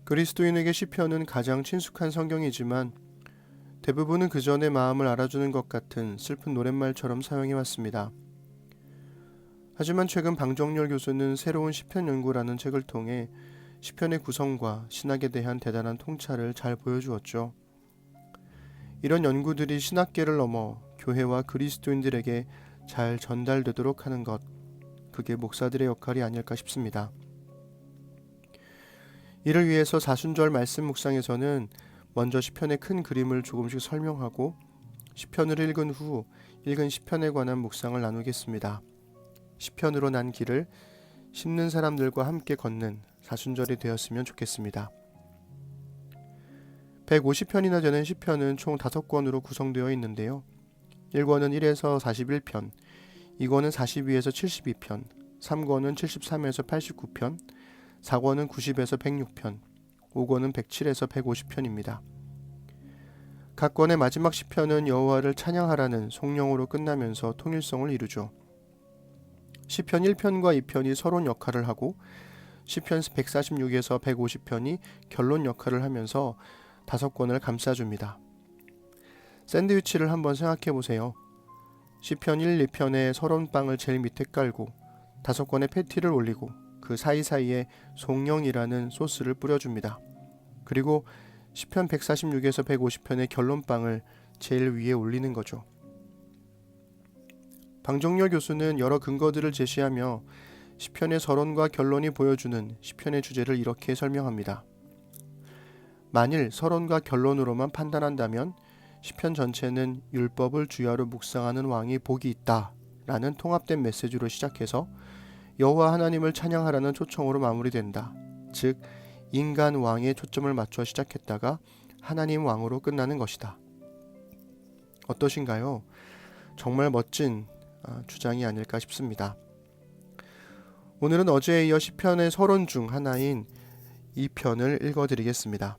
그리스도인에게 시편은 가장 친숙한 성경이지만 대부분은 그저 내 마음을 알아주는 것 같은 슬픈 노랫말처럼 사용해왔습니다. 하지만 최근 방정열 교수는 새로운 시편 연구라는 책을 통해 시편의 구성과 신학에 대한 대단한 통찰을 잘 보여주었죠. 이런 연구들이 신학계를 넘어 교회와 그리스도인들에게 잘 전달되도록 하는 것, 그게 목사들의 역할이 아닐까 싶습니다. 이를 위해서 사순절 말씀 묵상에서는 먼저 시편의 큰 그림을 조금씩 설명하고 시편을 읽은 후 읽은 시편에 관한 묵상을 나누겠습니다. 시편으로 난 길을 심는 사람들과 함께 걷는 사순절이 되었으면 좋겠습니다. 150편이나 되는 시편은 총 5권으로 구성되어 있는데요. 1권은 1에서 41편, 2권은 42에서 72편, 3권은 73에서 89편, 4권은 90에서 106편, 5권은 107에서 150편입니다. 각 권의 마지막 시편은 여호와를 찬양하라는 송령으로 끝나면서 통일성을 이루죠. 시편 1편과 2편이 서론 역할을 하고 시편 146에서 150편이 결론 역할을 하면서 5권을 감싸줍니다. 샌드위치를 한번 생각해 보세요. 시편 1, 2편의 서론빵을 제일 밑에 깔고 5권의 패티를 올리고 그 사이사이에 송령이라는 소스를 뿌려줍니다. 그리고 시편 146에서 150편의 결론빵을 제일 위에 올리는 거죠. 방정열 교수는 여러 근거들을 제시하며 시편의 서론과 결론이 보여주는 시편의 주제를 이렇게 설명합니다. 만일 서론과 결론으로만 판단한다면 시편 전체는 율법을 주야로 묵상하는 왕이 복이 있다 라는 통합된 메시지로 시작해서 여호와 하나님을 찬양하라는 초청으로 마무리된다. 즉 인간 왕에 초점을 맞춰 시작했다가 하나님 왕으로 끝나는 것이다. 어떠신가요? 정말 멋진 주장이 아닐까 싶습니다. 오늘은 어제에 이어 시편의 서론 중 하나인 2편을 읽어드리겠습니다.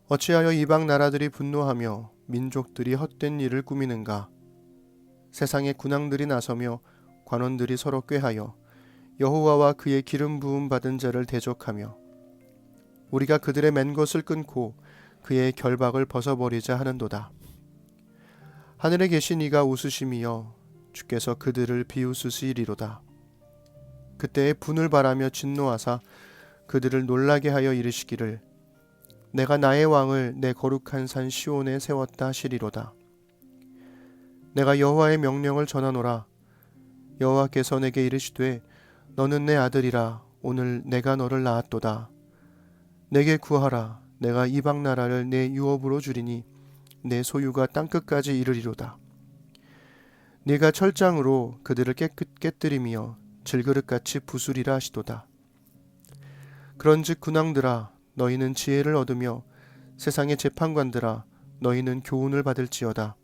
어찌하여 이방 나라들이 분노하며 민족들이 헛된 일을 꾸미는가? 세상의 군왕들이 나서며 관원들이 서로 꾀하여 여호와와 그의 기름 부음 받은 자를 대적하며 우리가 그들의 맨 것을 끊고 그의 결박을 벗어버리자 하는도다. 하늘에 계신 이가 웃으심이여 주께서 그들을 비웃으시리로다. 그때에 분을 바라며 진노하사 그들을 놀라게 하여 이르시기를 내가 나의 왕을 내 거룩한 산 시온에 세웠다 하시리로다. 내가 여호와의 명령을 전하노라. 여호와께서 내게 이르시되 너는 내 아들이라. 오늘 내가 너를 낳았도다. 내게 구하라. 내가 이방 나라를 내 유업으로 주리니 내 소유가 땅끝까지 이르리로다. 네가 철장으로 그들을 깨뜨리며 질그릇같이 부수리라 하시도다. 그런즉 군왕들아 너희는 지혜를 얻으며 세상의 재판관들아 너희는 교훈을 받을지어다.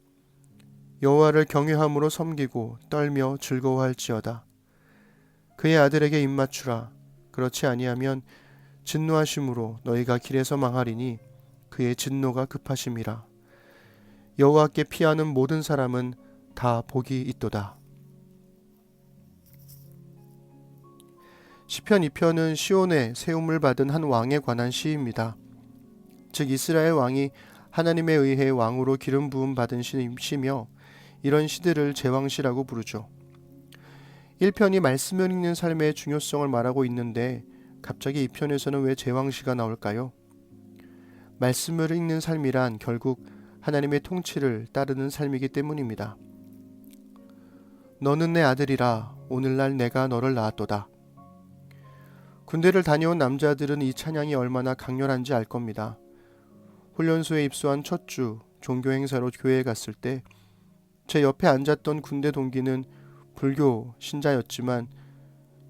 여호와를 경외함으로 섬기고 떨며 즐거워할지어다. 그의 아들에게 입맞추라. 그렇지 아니하면 진노하심으로 너희가 길에서 망하리니 그의 진노가 급하심이라. 여호와께 피하는 모든 사람은 다 복이 있도다. 시편 2편은 시온에 세움을 받은 한 왕에 관한 시입니다. 즉 이스라엘 왕이 하나님에 의해 왕으로 기름 부음 받은 시며 이런 시들을 제왕시라고 부르죠. 1편이 말씀을 읽는 삶의 중요성을 말하고 있는데 갑자기 2편에서는 왜 제왕시가 나올까요? 말씀을 읽는 삶이란 결국 하나님의 통치를 따르는 삶이기 때문입니다. 너는 내 아들이라. 오늘날 내가 너를 낳았도다. 군대를 다녀온 남자들은 이 찬양이 얼마나 강렬한지 알 겁니다. 훈련소에 입소한 첫 주 종교 행사로 교회에 갔을 때 제 옆에 앉았던 군대 동기는 불교 신자였지만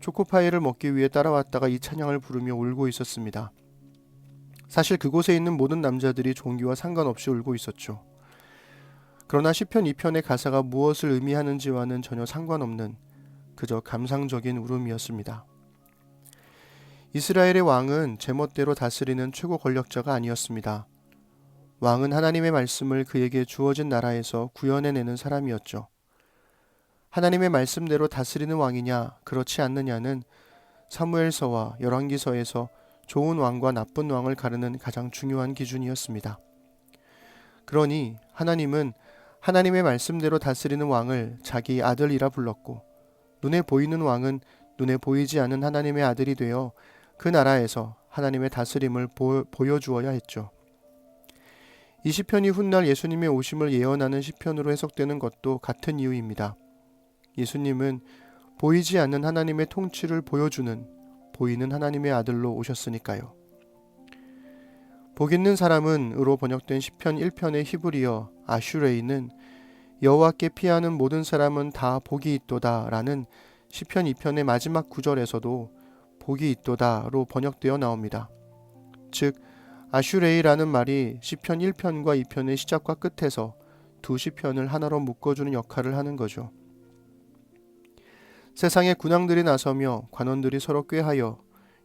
초코파이를 먹기 위해 따라왔다가 이 찬양을 부르며 울고 있었습니다. 사실 그곳에 있는 모든 남자들이 종교와 상관없이 울고 있었죠. 그러나 시편 2편의 가사가 무엇을 의미하는지와는 전혀 상관없는 그저 감상적인 울음이었습니다. 이스라엘의 왕은 제멋대로 다스리는 최고 권력자가 아니었습니다. 왕은 하나님의 말씀을 그에게 주어진 나라에서 구현해내는 사람이었죠. 하나님의 말씀대로 다스리는 왕이냐 그렇지 않느냐는 사무엘서와 열왕기서에서 좋은 왕과 나쁜 왕을 가르는 가장 중요한 기준이었습니다. 그러니 하나님은 하나님의 말씀대로 다스리는 왕을 자기 아들이라 불렀고, 눈에 보이는 왕은 눈에 보이지 않는 하나님의 아들이 되어 그 나라에서 하나님의 다스림을 보여주어야 했죠. 이 시편이 훗날 예수님의 오심을 예언하는 시편으로 해석되는 것도 같은 이유입니다. 예수님은 보이지 않는 하나님의 통치를 보여주는 보이는 하나님의 아들로 오셨으니까요. 복 있는 사람은으로 번역된 시편 1편의 히브리어 아슈레이는 여호와께 피하는 모든 사람은 다 복이 있도다 라는 시편 2편의 마지막 구절에서도 복이 있도다로 번역되어 나옵니다. 즉 아슈레이라는 말이 시편 1편과 2편의 시작과 끝에서 두 시편을 하나로 묶어주는 역할을 하는 거죠. 세상에 군왕들이 나서며 관원들이 서로 꾀하여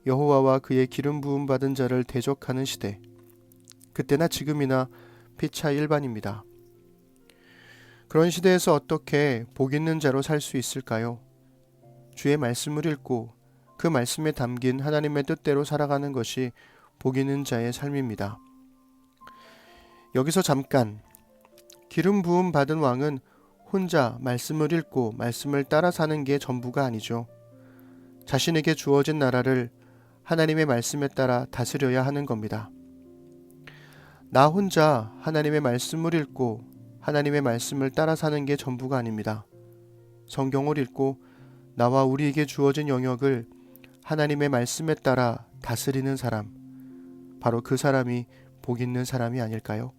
여호와와 그의 기름 부음 받은 자를 대적하는 시대, 그때나 지금이나 피차 일반입니다. 그런 시대에서 어떻게 복 있는 자로 살 수 있을까요? 주의 말씀을 읽고 그 말씀에 담긴 하나님의 뜻대로 살아가는 것이 복 있는 자의 삶입니다. 여기서 잠깐, 기름 부음 받은 왕은 혼자 말씀을 읽고 말씀을 따라 사는 게 전부가 아니죠. 자신에게 주어진 나라를 하나님의 말씀에 따라 다스려야 하는 겁니다. 나 혼자 하나님의 말씀을 읽고 하나님의 말씀을 따라 사는 게 전부가 아닙니다. 성경을 읽고 나와 우리에게 주어진 영역을 하나님의 말씀에 따라 다스리는 사람, 바로 그 사람이 복 있는 사람이 아닐까요?